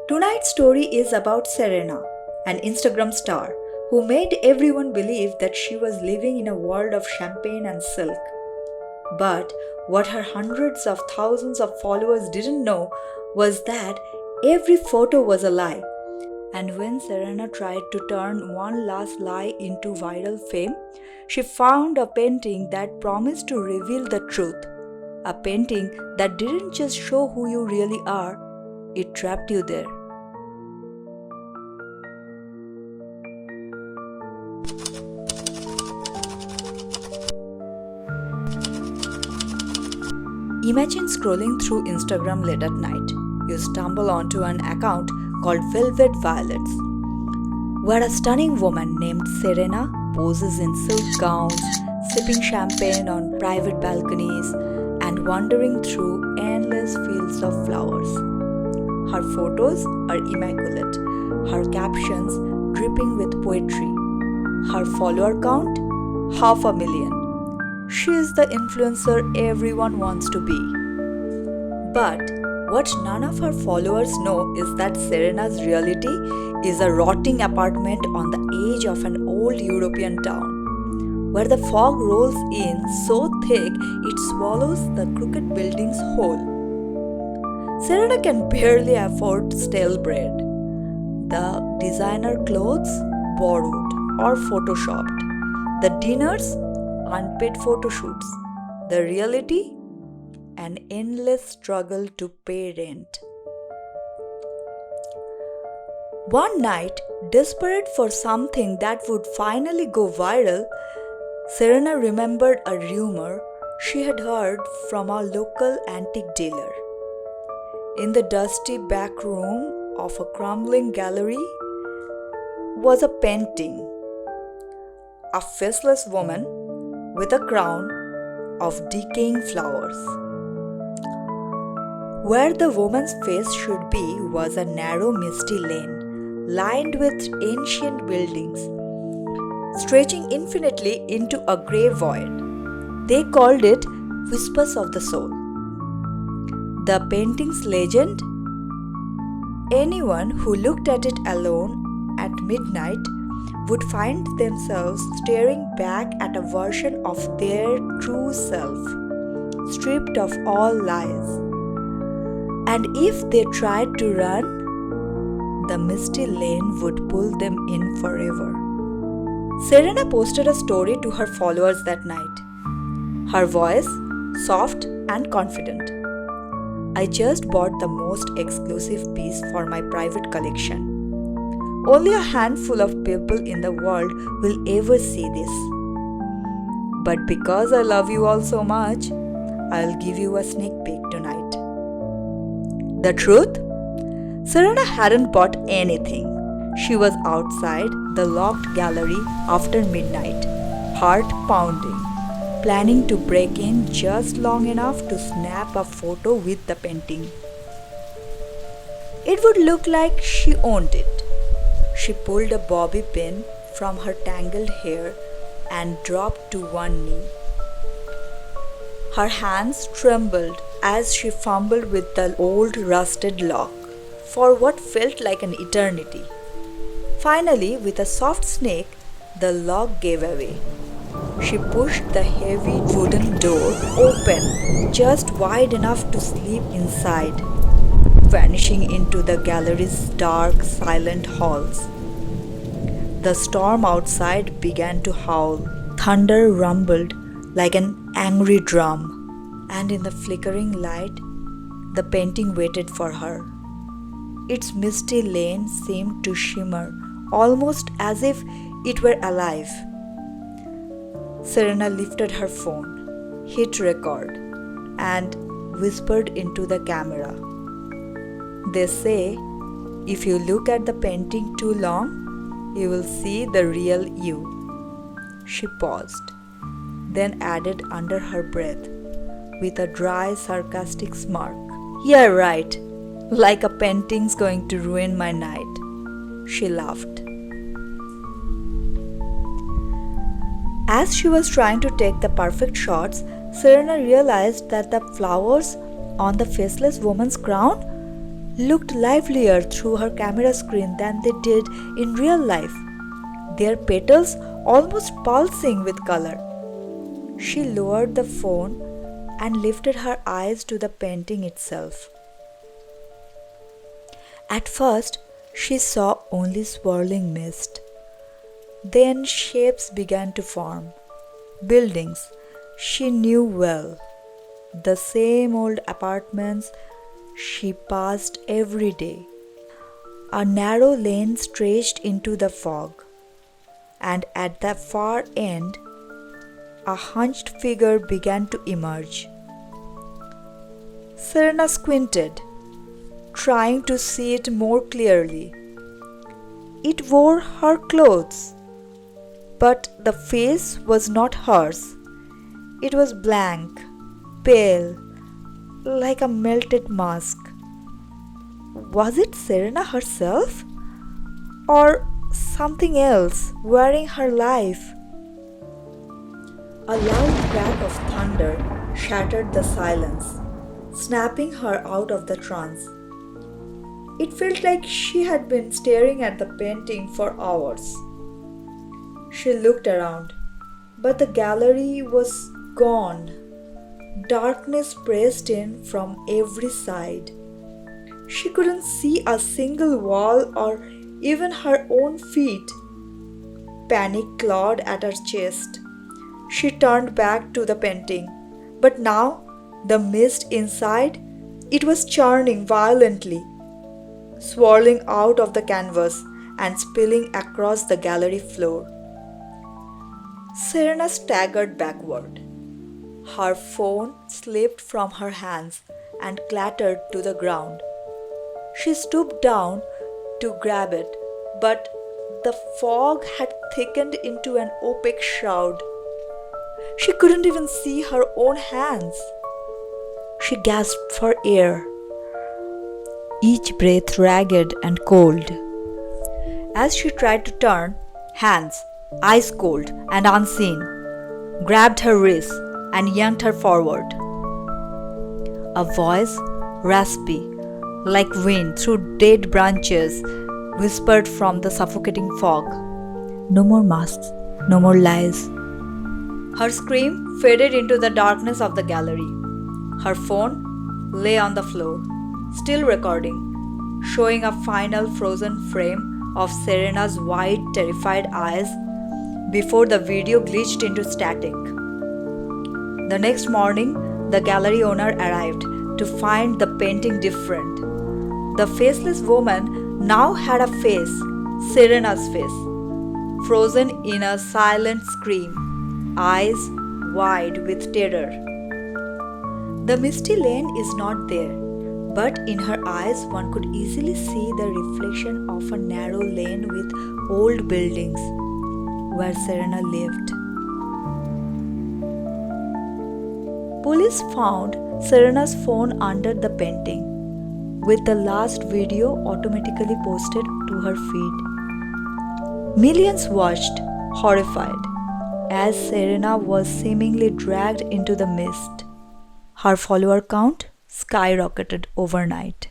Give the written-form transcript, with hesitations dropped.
Tonight's story is about Serena, an Instagram star who made everyone believe that she was living in a world of champagne and silk. But what her hundreds of thousands of followers didn't know was that every photo was a lie. And when Serena tried to turn one last lie into viral fame, she found a painting that promised to reveal the truth. A painting that didn't just show who you really are, it trapped you there. Imagine scrolling through Instagram late at night. You stumble onto an account called Velvet Violets, where a stunning woman named Serena poses in silk gowns, sipping champagne on private balconies, and wandering through endless fields of flowers. Her photos are immaculate, her captions dripping with poetry, her follower count 500,000. She is the influencer everyone wants to be. But what none of her followers know is that Serena's reality is a rotting apartment on the edge of an old European town, where the fog rolls in so thick it swallows the crooked buildings whole. Serena can barely afford stale bread. The designer clothes borrowed or photoshopped. The dinners unpaid photo shoots. The reality? An endless struggle to pay rent. One night, desperate for something that would finally go viral, Serena remembered a rumor she had heard from a local antique dealer. In the dusty back room of a crumbling gallery was a painting. A faceless woman with a crown of decaying flowers. Where the woman's face should be was a narrow, misty lane, lined with ancient buildings, stretching infinitely into a grey void. They called it Whispers of the Soul. The painting's legend? Anyone who looked at it alone at midnight would find themselves staring back at a version of their true self, stripped of all lies. And if they tried to run, the misty lane would pull them in forever. Serena posted a story to her followers that night. Her voice, soft and confident. I just bought the most exclusive piece for my private collection. Only a handful of people in the world will ever see this. But because I love you all so much, I'll give you a sneak peek tonight. The truth? Serena hadn't bought anything. She was outside the locked gallery after midnight, heart pounding, planning to break in just long enough to snap a photo with the painting. It would look like she owned it. She pulled a bobby pin from her tangled hair and dropped to one knee. Her hands trembled as she fumbled with the old rusted lock for what felt like an eternity. Finally, with a soft snake, the lock gave away. She pushed the heavy wooden door open just wide enough to slip inside, vanishing into the gallery's dark, silent halls. The storm outside began to howl. Thunder rumbled like an angry drum, and in the flickering light, the painting waited for her. Its misty lane seemed to shimmer, almost as if it were alive. Serena lifted her phone, hit record, and whispered into the camera. They say, if you look at the painting too long, you will see the real you. She paused, then added under her breath, with a dry, sarcastic smirk, "You're right, like a painting's going to ruin my night." She laughed. As she was trying to take the perfect shots, Serena realized that the flowers on the faceless woman's crown looked livelier through her camera screen than they did in real life, their petals almost pulsing with color. She lowered the phone and lifted her eyes to the painting itself. At first, she saw only swirling mist. Then shapes began to form. Buildings she knew well. The same old apartments she passed every day. A narrow lane stretched into the fog, and at the far end, a hunched figure began to emerge. Serena squinted, trying to see it more clearly. It wore her clothes, but the face was not hers. It was blank, pale, like a melted mask. Was it Serena herself? Or something else wearing her life? A loud crack of thunder shattered the silence, snapping her out of the trance. It felt like she had been staring at the painting for hours. She looked around, but the gallery was gone. Darkness pressed in from every side. She couldn't see a single wall or even her own feet. Panic clawed at her chest. She turned back to the painting, but now the mist inside it was churning violently, swirling out of the canvas and spilling across the gallery floor. Serena staggered backward. Her phone slipped from her hands and clattered to the ground. She stooped down to grab it, but the fog had thickened into an opaque shroud. She couldn't even see her own hands. She gasped for air, each breath ragged and cold. As she tried to turn, hands, ice cold and unseen, grabbed her wrist and yanked her forward. A voice, raspy, like wind through dead branches, whispered from the suffocating fog. No more masks, no more lies. Her scream faded into the darkness of the gallery. Her phone lay on the floor, still recording, showing a final frozen frame of Serena's wide, terrified eyes before the video glitched into static. The next morning, the gallery owner arrived to find the painting different. The faceless woman now had a face, Serena's face, frozen in a silent scream, eyes wide with terror. The misty lane is not there, but in her eyes one could easily see the reflection of a narrow lane with old buildings where Serena lived. Police found Serena's phone under the painting, with the last video automatically posted to her feed. Millions watched, horrified, as Serena was seemingly dragged into the mist. Her follower count skyrocketed overnight.